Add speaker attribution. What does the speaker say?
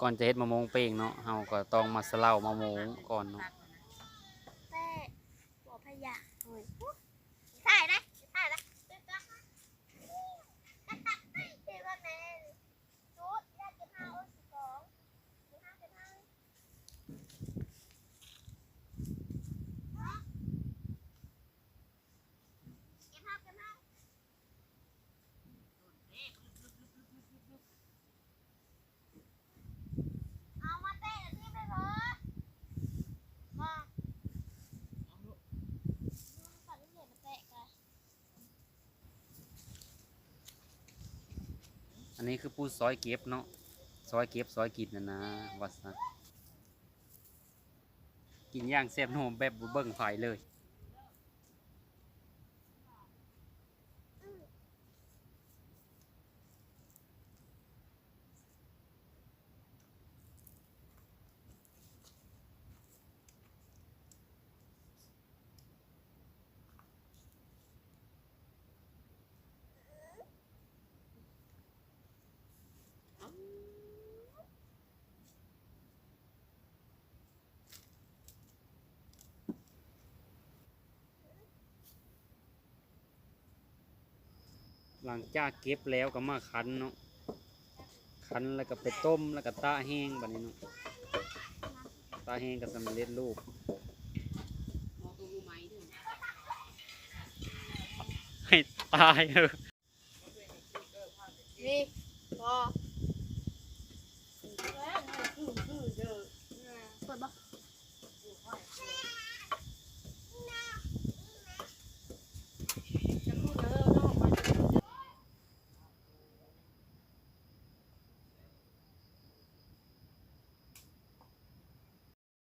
Speaker 1: ก่อนจะเฮ็ดมะม่วงเป้งเนาะเฮาก็ต้องมาสะเลามะม่วงก่อนเนาะ
Speaker 2: แม่หัวพยาใช่ได้ใช่ได้ตึ๊ดตึ๊ดตึ๊ดว่าแม่ชุดแรกเก็บห้าสิบสองเก็บห้าเก็บห้าเก็บห้าเก็บห้าเอามาเตะที่ไปเถอะมาฝันลูกเหรียญมาเตะกัน
Speaker 1: อันนี้คือปูซอยเก็บเนาะซอยเก็บซอยกินนะวัดซะกินย่างแซ่บโหมแบบบ่เบิ่งไฟเลยหลังจากเก็บแล้วก็มาคั้นเนาะคั้นแล้วก็ไปต้มแล้วก็ตากแห้งบัดนี้เนาะตากแห้งก็สำเร็จรูปให้ตายเออ
Speaker 2: นี่พอ